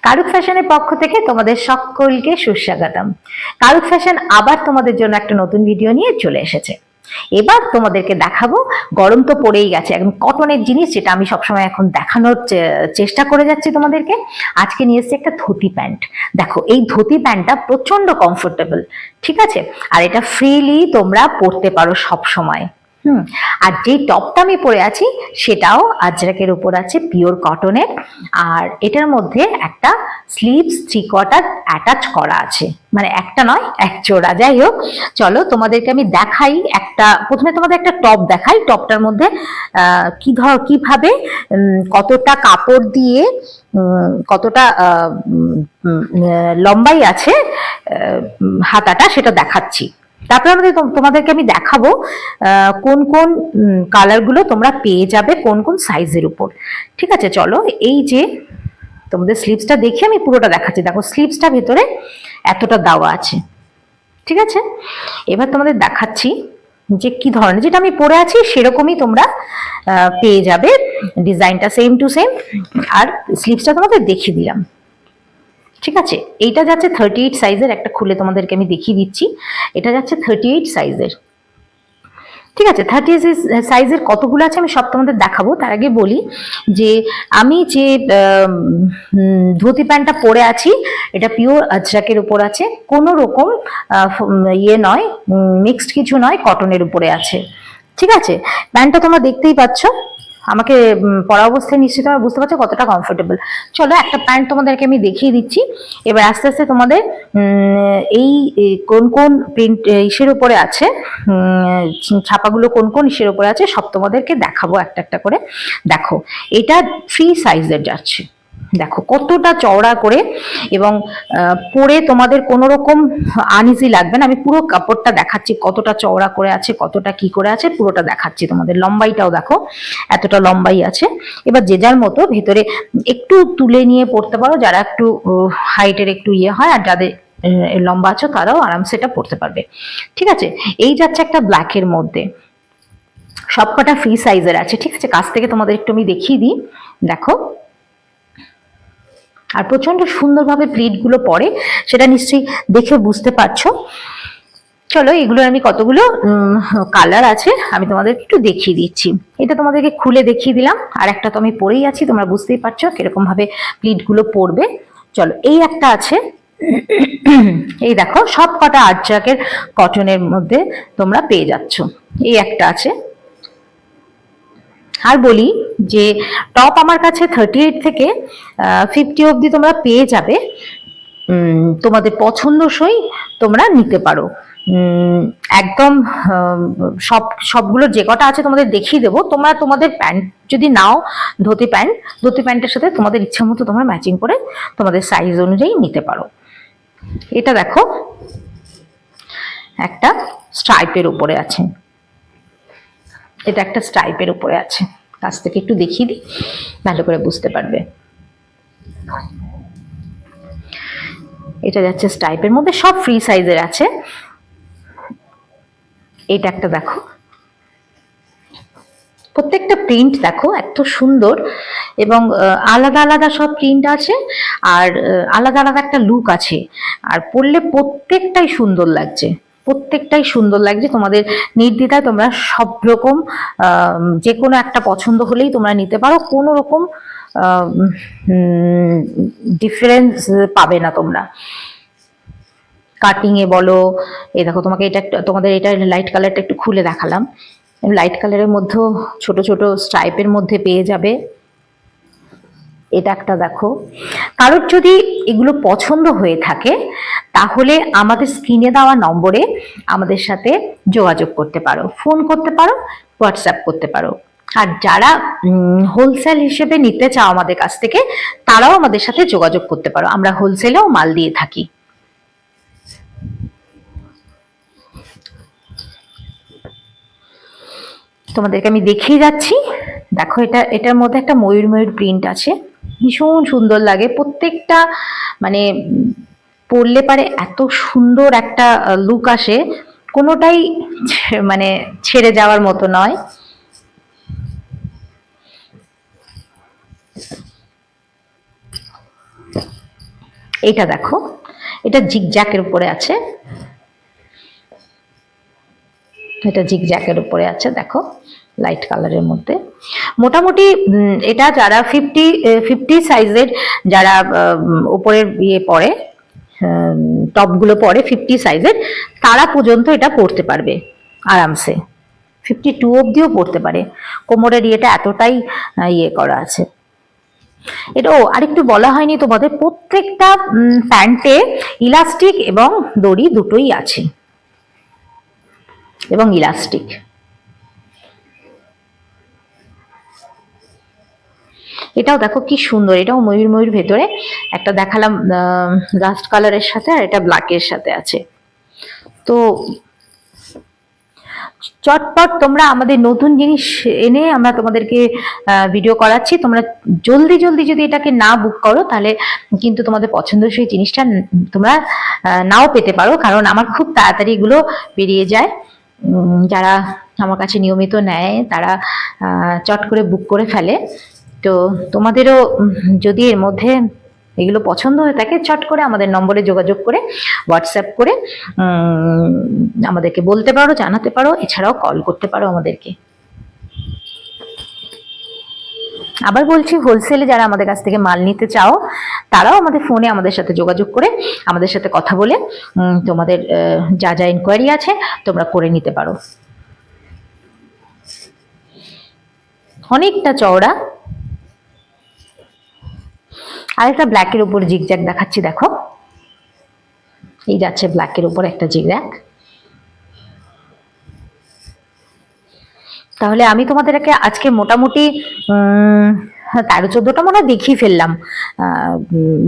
কারুক ফ্যাশনের পক্ষ থেকে তোমাদের সকলকে সুস্বাগতম। কারুক ফ্যাশন আবার তোমাদের জন্য একটা নতুন ভিডিও নিয়ে চলে এসেছে। এবার তোমাদেরকে দেখাবো, গরম তো পড়েই গেছে, একদম কটনের জিনিস যেটা আমি সবসময় এখন দেখানোর চেষ্টা করে যাচ্ছি তোমাদেরকে। আজকে নিয়ে এসেছি একটা ধুতি প্যান্ট। দেখো, এই ধুতি প্যান্টটা প্রচন্ড কমফোর্টেবল, ঠিক আছে? আর এটা ফ্রিলি তোমরা পরতে পারো সব সময়। আর যে টপটা আমি পরে আছি সেটাও আজরাকের উপর আছে, পিওর কটনের। আর এটার মধ্যে একটা স্লিভস 3/4 অ্যাটাচ করা আছে, মানে একটা নয়, এক জোড়া। যাই হোক, চলো তোমাদেরকে আমি দেখাই। প্রথমে তোমাদের একটা টপ দেখাই। টপটার মধ্যে কিভাবে কতটা কাপড় দিয়ে কতটা লম্বাই আছে হাতাটা, সেটা দেখাচ্ছি। তারপরে তোমাদেরকে আমি দেখাবো কোন কোন কালার গুলো তোমরা পেয়ে যাবে কোন কোন সাইজের উপর। ঠিক আছে, চলো। এই যে তোমাদের স্লিভসটা দেখে আমি পুরোটা দেখাচ্ছি। দেখো, স্লিভসটা ভেতরে এতটা দেওয়া আছে, ঠিক আছে? এবার তোমাদের দেখাচ্ছি যে কি ধরনের, যেটা আমি পরে আছি সেরকমই তোমরা পেয়ে যাবে, ডিজাইনটা সেম টু সেম। আর স্লিভসটা তোমাদের দেখিয়ে দিলাম, ঠিক আছে? এইটা যাচ্ছে 38 সাইজের। একটা খুলে তোমাদেরকে আমি দেখিয়ে দিচ্ছি। এটা যাচ্ছে 38 সাইজের, ঠিক আছে? 38 সাইজের কতগুলো আছে আমি সব তোমাদের দেখাবো। তার আগে বলি যে আমি যে ধুতি প্যান্টটা পরে আছি এটা পিওর আজরাকের উপর আছে, কোনো রকম ইয়ে নয়, মিক্সড কিছু নয়, কটনের উপরে আছে, ঠিক আছে? প্যান্টটা তোমরা দেখতেই পাচ্ছ, আমাকে পরা অবস্থায় নিশ্চিত ভাবে বুঝতে পারছো কতটা কমফোর্টেবল। চলো, একটা প্যান্ট তোমাদেরকে আমি দেখিয়ে দিচ্ছি। এবার আস্তে আস্তে তোমাদের এই কোন কোন প্রিন্ট ইসের উপরে আছে, ছাপাগুলো কোন কোন ইসের উপরে আছে সব তোমাদেরকে দেখাবো একটা একটা করে। দেখো, এটা ফ্রি সাইজের যাচ্ছে। দেখো কতটা চওড়া করে, এবং পরে তোমাদের কোনো রকম আনইজি লাগবে না। আমি পুরো কাপড়টা দেখাচ্ছি, কতটা চওড়া করে আছে, কতটা কি করে আছে, পুরোটা দেখাচ্ছি তোমাদের। লম্বাইটাও দেখো, এতটা লম্বাই আছে। এবার যে যার মতো ভেতরে একটু তুলে নিয়ে পড়তে পারো, যারা একটু হাইটের একটু ইয়ে হয়, আর যাদের লম্বা আছো তারাও আরামসে এটা পড়তে পারবে, ঠিক আছে? এই যাচ্ছে একটা ব্ল্যাকের মধ্যে, সবকটা ফ্রি সাইজের আছে, ঠিক আছে? কাছ থেকে তোমাদের একটু আমি দেখিয়ে দিই। দেখো, আর প্রচন্ড সুন্দরভাবে প্লিট গুলো পড়ে, সেটা নিশ্চয়ই দেখে বুঝতে পারছো। চলো, এগুলোর আমি কতগুলো কালার আছে আমি তোমাদের একটু দেখিয়ে দিচ্ছি। এটা তোমাদেরকে খুলে দেখিয়ে দিলাম, আর একটা তো আমি পরেই আছি, তোমরা বুঝতেই পারছো কিরকম ভাবে প্লিট গুলো পড়বে। চলো, এই একটা আছে, এই দেখো, সব কটা আজরাকের কটনের মধ্যে তোমরা পেয়ে যাচ্ছ। এই একটা আছে। আর বলি যে টপ আমার কাছে 38 থেকে 50 অবধি তোমরা পেয়ে যাবে। তোমাদের পছন্দসই তোমরা নিতে পারো। একদম সবগুলো যে কটা আছে তোমাদের দেখিয়ে দেবো। তোমরা তোমাদের প্যান্ট যদি নাও, ধুতি প্যান্টের সাথে তোমাদের ইচ্ছা মতো তোমরা ম্যাচিং করে তোমাদের সাইজ অনুযায়ী নিতে পারো। এটা দেখো, একটা স্ট্রাইপের উপরে আছে। এটা একটা স্ট্রাইপের উপরে আছে, কাছ থেকে একটু দেখিয়ে দিই, ভালো করে বুঝতে পারবে। এটা যাচ্ছে স্ট্রাইপের মধ্যে, সব ফ্রি সাইজের আছে। এটা একটা দেখো, প্রত্যেকটা প্রিন্ট দেখো এত সুন্দর, এবং আলাদা আলাদা সব প্রিন্ট আছে, আর আলাদা আলাদা একটা লুক আছে। আর পরলে প্রত্যেকটাই সুন্দর লাগছে, প্রত্যেকটাই সুন্দর লাগছে। তোমাদের নির্দ্বিধায় তোমরা সব রকম যে কোনো একটা পছন্দ হলেই তোমরা নিতে পারো, কোনো রকম ডিফারেন্স পাবে না তোমরা। কাটিং এ বলো, এই দেখো, তোমাকে এটা তোমাদের এটা লাইট কালারটা একটু খুলে দেখালাম। লাইট কালারের মধ্যেও ছোট ছোট স্ট্রাইপের মধ্যে পেয়ে যাবে। এটা একটা দেখো। কারোর যদি এগুলো পছন্দ হয়ে থাকে তাহলে আমাদের স্ক্রিনে দেওয়া নম্বরে আমাদের সাথে যোগাযোগ করতে পারো, ফোন করতে পারো, হোয়াটসঅ্যাপ করতে পারো। আর যারা হোলসেল হিসেবে নিতে চাও আমাদের কাছ থেকে, তারাও আমাদের সাথে যোগাযোগ করতে পারো, আমরা হোলসেলেও মাল দিয়ে থাকি। তোমাদেরকে আমি দেখিয়ে যাচ্ছি। দেখো, এটার মধ্যে একটা ময়ূর প্রিন্ট আছে, ভীষণ সুন্দর লাগে প্রত্যেকটা। মানে পরলে পারে এত সুন্দর একটা লুক আসে, কোনোটাই মানে ছেড়ে যাওয়ার মতো নয়। এটা দেখো, এটা জিগজ্যাকের উপরে আছে, এটা জিগজ্যাকের উপরে আছে, দেখো লাইট কালারের মধ্যে। মোটামুটি এটা যারা 50 সাইজের, যারা উপরের ইয়ে পরে, টপগুলো পরে 50 সাইজের, তারা পর্যন্ত এটা পরতে পারবে আরামসে। 52 অবধিও পরতে পারে, কোমরের ইয়েটা এতটাই ইয়ে করা আছে। এটা আরেকটু বলা হয়নি তোমাদের, প্রত্যেকটা প্যান্টে ইলাস্টিক এবং দড়ি দুটোই আছে, এবং ইলাস্টিক। এটাও দেখো কি সুন্দর, এটাও ময়ূর ময়ূর ভেতরে একটা দেখালাম রাস্ট কালারের সাথে, আর এটা ব্ল্যাকের সাথে আছে। তো চটপট তোমরা আমাদের নতুন জিনিস এনে আমরা তোমাদেরকে ভিডিও করাচ্ছি, তোমরা জলদি জলদি যদি এটাকে না বুক করো তাহলে কিন্তু তোমাদের পছন্দসই জিনিসটা তোমরা নাও পেতে পারো, কারণ আমার খুব তাড়াতাড়ি এগুলো বেরিয়ে যায়। যারা আমার কাছে নিয়মিত নেয় তারা চট করে বুক করে ফেলে। তো তোমাদেরও যদি এর মধ্যে এগুলো পছন্দ হয়ে থাকে, চট করে আমাদের নম্বরে যোগাযোগ করে, হোয়াটসঅ্যাপ করে আমাদেরকে বলতে পারো, জানাতে পারো, এছাড়াও কল করতে পারো আমাদেরকে। আবার বলছি, হোলসেলে যারা আমাদের কাছ থেকে মাল নিতে চাও তারাও আমাদের ফোনে আমাদের সাথে যোগাযোগ করে, আমাদের সাথে কথা বলে তোমাদের যা যা ইনকোয়ারি আছে তোমরা করে নিতে পারো। অনেকটা চওড়া। আরেকটা ব্ল্যাকের উপর জিগজ্যাগ দেখাচ্ছি, দেখো এই যাচ্ছে ব্ল্যাকের উপর একটা জিগজ্যাগ। তাহলে আমি তোমাদেরকে আজকে মোটামুটি 13-14টা মনে দেখিয়ে ফেললাম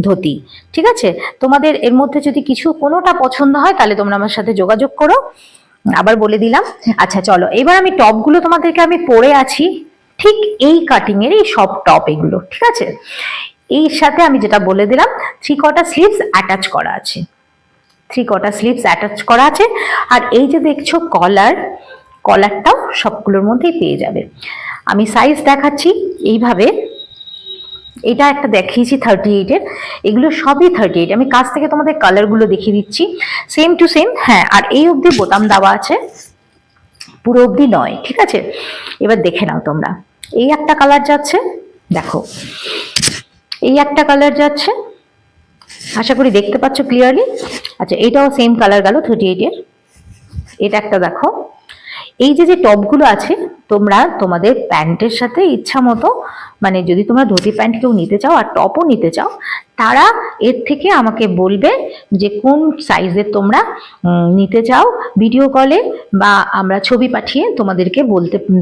ধুতি। ঠিক আছে, তোমাদের এর মধ্যে যদি কিছু কোনোটা পছন্দ হয় তাহলে তোমরা আমার সাথে যোগাযোগ করো। আবার বলে দিলাম। আচ্ছা চলো, এবার আমি টপগুলো তোমাদেরকে আমি পরে আছি ঠিক এই কাটিং এর, এই সব টপ এগুলো, ঠিক আছে। এর সাথে আমি যেটা বলে দিলাম, 3/4 স্লিভস অ্যাটাচ করা আছে, 3/4 স্লিভস অ্যাটাচ করা আছে। আর এই যে দেখছো কলার, কলারটাও সবগুলোর মধ্যেই পেয়ে যাবে। আমি সাইজ দেখাচ্ছি এইভাবে, এটা একটা দেখিয়েছি 38-এর, এগুলো সবই 38। আমি কাছ থেকে তোমাদের কালারগুলো দেখিয়ে দিচ্ছি, সেম টু সেম। হ্যাঁ, আর এই অবধি বোতাম দেওয়া আছে, পুরো অবধি নয়, ঠিক আছে। এবার দেখে নাও তোমরা, এই একটা কালার যাচ্ছে, দেখো এই একটা কালার যাচ্ছে, আশা করি দেখতে পাচ্ছ ক্লিয়ারলি। আচ্ছা, এটাও সেম কালার গেল 38-এর। এটা একটা দেখো। এই যে যে টপগুলো আছে, তোমরা তোমাদের প্যান্টের সাথে ইচ্ছা মতো, মানে যদি তোমরা ধুতি প্যান্ট কেউ নিতে চাও আর টপও নিতে চাও, তারা এর থেকে আমাকে বলবে যে কোন সাইজের তোমরা নিতে চাও, ভিডিও কলে বা আমরা ছবি পাঠিয়ে তোমাদেরকে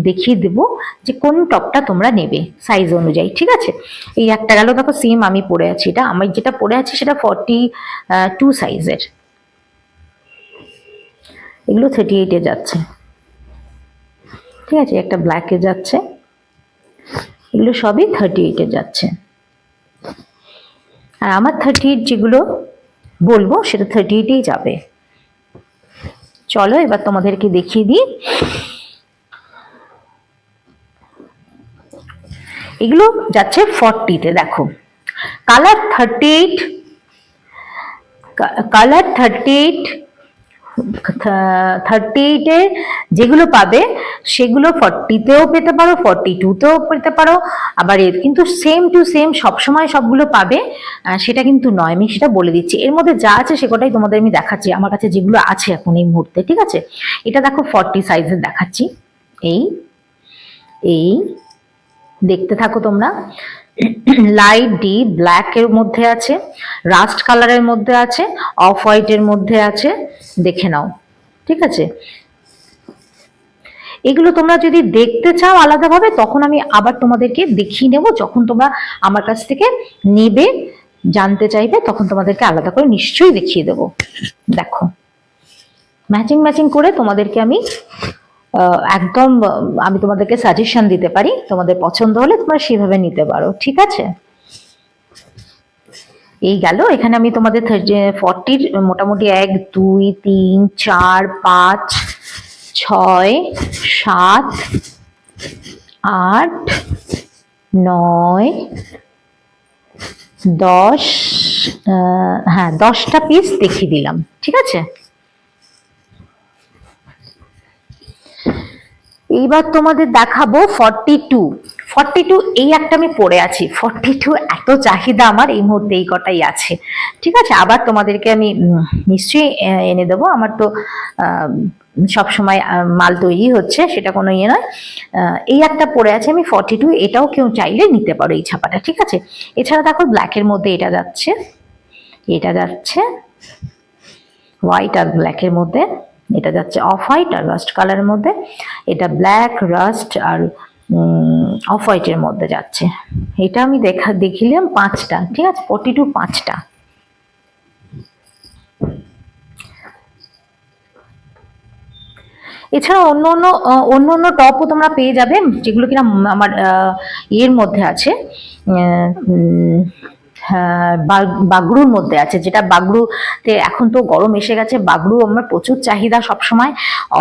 দেখিয়ে দেব যে কোন টপটা তোমরা নেবে সাইজ অনুযায়ী, ঠিক আছে। এই একটা গেল, দেখো সেম আমি পরে আছি, এটা আমি যেটা পরে আছি সেটা 42 সাইজের, এগুলো 38-এ যাচ্ছে, ঠিক আছে। একটা ব্ল্যাকে যাচ্ছে, এগুলো সবই 38-এ যাচ্ছে। আর আমার 38 যেগুলো বলবো সেটা 38-এই যাবে। চলো এবার তোমাদেরকে দেখিয়ে দিই। এগুলো যাচ্ছে 40-তে, দেখো কালার 38, কালার 38, 38-এ যেগুলো পাবে সেগুলো 40-তেও পেতে পারো, 42-তেও পেতে পারো। আবার এর কিন্তু সেম টু সেম সবসময় সবগুলো পাবে সেটা কিন্তু নয়, আমি সেটা বলে দিচ্ছি। এর মধ্যে যা আছে সেটাই তোমাদের আমি দেখাচ্ছি, আমার কাছে যেগুলো আছে এখন এই মুহূর্তে, ঠিক আছে। এটা দেখো 40 সাইজের দেখাচ্ছি, এই এই দেখতে থাকো তোমরা। লাইট ডিপ ব্ল্যাক এর মধ্যে আছে, রাস্ট কালারের মধ্যে আছে, অফ হোয়াইট এর মধ্যে আছে, দেখে নাও, ঠিক আছে। এগুলো তোমরা যদি দেখতে চাও আলাদাভাবে তখন আমি আবার তোমাদেরকে দেখিয়ে নেব, যখন তোমরা আমার কাছ থেকে নেবে, জানতে চাইবে, তখন তোমাদেরকে আলাদা করে নিশ্চয়ই দেখিয়ে দেব। দেখো ম্যাচিং ম্যাচিং করে তোমাদেরকে আমি একদম আমি তোমাদেরকে সাজেশন দিতে পারি, তোমাদের পছন্দ হলে তোমরা সেভাবে নিতে পারো, ঠিক আছে। এই গেল, এখানে আমি তোমাদের 40-র মোটামুটি 1 2 3 4 5 6 7 8 9 10 হ্যাঁ 10টা পিস দেখিয়ে দিলাম, ঠিক আছে। এইবার তোমাদের দেখাবো 42 এই একটা আমি পরে আছি। 42 এত চাহিদা আমার এই মুহূর্তে এই কটাই আছে, ঠিক আছে। আবার তোমাদেরকে আমি নিশ্চয়ই এনে দেবো, আমার তো সব সময় মাল তৈরি হচ্ছে, সেটা কোনো ইয়ে নয়। এই একটা পরে আছে আমি 42, এটাও কেউ চাইলে নিতে পারো এই ছাপাটা, ঠিক আছে। এছাড়া দেখো ব্ল্যাকের মধ্যে এটা যাচ্ছে, হোয়াইট আর ব্ল্যাকের মধ্যে, এটা যাচ্ছে অফ হোয়াইট আর রাস্ট কালারের মধ্যে, এটা ব্ল্যাক রাস্ট আর অফ হোয়াইটের মধ্যে যাচ্ছে। এটা আমি দেখিলাম 5টা, ঠিক আছে, 42 5টা। এছাড়া অন্য টপও তোমরা পেয়ে যাবে, যেগুলো কিনা আমার এর মধ্যে আছে, বাগড়ুর মধ্যে আছে, যেটা বাগড়ুতে এখন তো গরম এসে গেছে, বাগড়ু আমার প্রচুর চাহিদা সবসময়,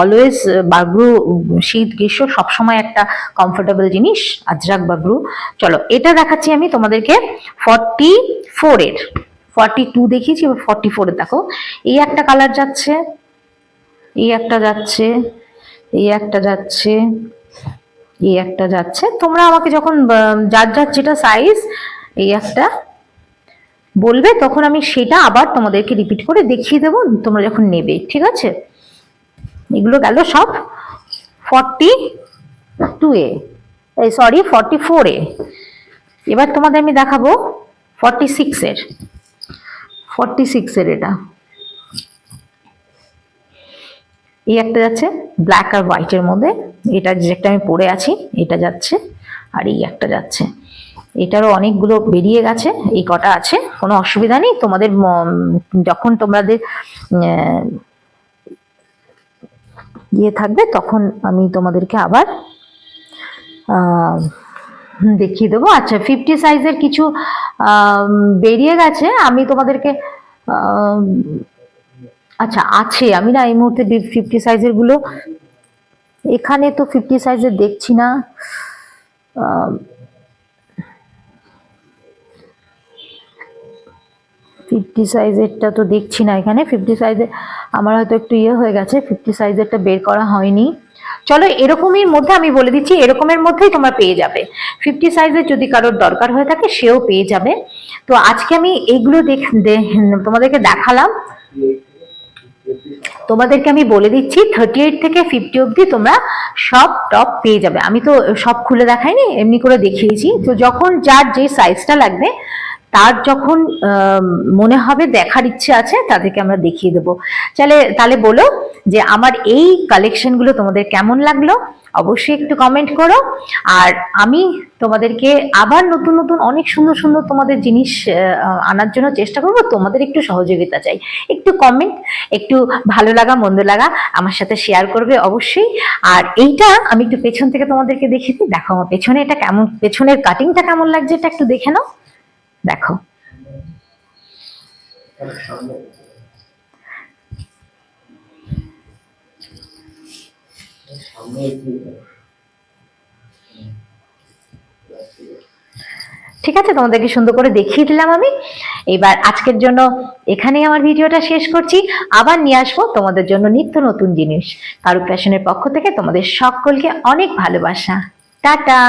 অলওয়েজ বাগড়ু শীত গ্রীষ্ম সবসময় একটা কমফোর্টেবল জিনিস, আজরাক বাগড়ু। চলো এটা দেখাচ্ছি আমি তোমাদেরকে 44 এর, 42 দেখিয়েছি, এবার 44 এর দেখো। এই একটা কালার যাচ্ছে, এই একটা যাচ্ছে, এই একটা যাচ্ছে, এই একটা যাচ্ছে। তোমরা আমাকে যখন যার যেটা সাইজ এই একটা বলবে, তখন আমি সেটা আবার তোমাদেরকে রিপিট করে দেখিয়ে দেবো তোমরা যখন নেবে, ঠিক আছে। এগুলো গেল সব 42 এ, এই সরি 44 এ। এবার তোমাদের আমি দেখাবো 46 এর, 46 এর এটা। এই একটা যাচ্ছে ব্ল্যাক আর হোয়াইটের মধ্যে, এটা যেটা আমি পরে আছি এটা যাচ্ছে, আর এই একটা যাচ্ছে। এটারও অনেকগুলো বেরিয়ে গেছে, এই কটা আছে, কোনো অসুবিধা নেই। তোমাদের যখন তোমাদের ইয়ে থাকবে তখন আমি তোমাদেরকে আবার দেখিয়ে দেবো। আচ্ছা 50 সাইজের কিছু বেরিয়ে গেছে, আমি তোমাদেরকে আচ্ছা আছে, আমি না এই মুহূর্তে 50 সাইজের গুলো এখানে তো 50 সাইজের দেখছি না, 50 সাইজেরটা তো দেখছি না এখানে। 50 সাইজের আমার হয়তো একটু ইয়ে হয়ে গেছে, 50 সাইজেরটা বের করা হয়নি। চলো এরকমই মধ্যে আমি বলে দিচ্ছি, এরকমের মধ্যেই তোমরা পেয়ে যাবে। 50 সাইজের যদি কারোর দরকার হয়ে থাকে সেও পেয়ে যাবে। তো আজকে আমি এইগুলো তোমাদেরকে দেখালাম। তোমাদেরকে আমি বলে দিচ্ছি 38 থেকে 50 অবধি তোমরা সব টপ পেয়ে যাবে। আমি তো সব খুলে দেখাইনি, এমনি করে দেখিয়েছি। তো যখন যার যে সাইজটা লাগবে, তার যখন মনে হবে দেখার ইচ্ছে আছে, তাদেরকে আমরা দেখিয়ে দেবো। তাহলে বলো যে আমার এই কালেকশনগুলো তোমাদের কেমন লাগলো, অবশ্যই একটু কমেন্ট করো। আর আমি তোমাদেরকে আবার নতুন নতুন অনেক সুন্দর সুন্দর তোমাদের জিনিস আনার জন্য চেষ্টা করবো। তোমাদের একটু সহযোগিতা চাই, একটু কমেন্ট, একটু ভালো লাগা মন্দ লাগা আমার সাথে শেয়ার করবে অবশ্যই। আর এইটা আমি একটু পেছন থেকে তোমাদেরকে দেখিয়ে দিই, দেখো আমার পেছনে এটা কেমন, পেছনের কাটিংটা কেমন লাগছে, এটা একটু দেখে নাও। দেখো ঠিক আছে, তোমাদেরকে সুন্দর করে দেখিয়ে দিলাম আমি। এবার আজকের জন্য এখানেই আমার ভিডিওটা শেষ করছি। আবার নিয়ে আসবো তোমাদের জন্য নিত্য নতুন জিনিস। কারুক ফ্যাশনের পক্ষ থেকে তোমাদের সকলকে অনেক ভালোবাসা। টাটা।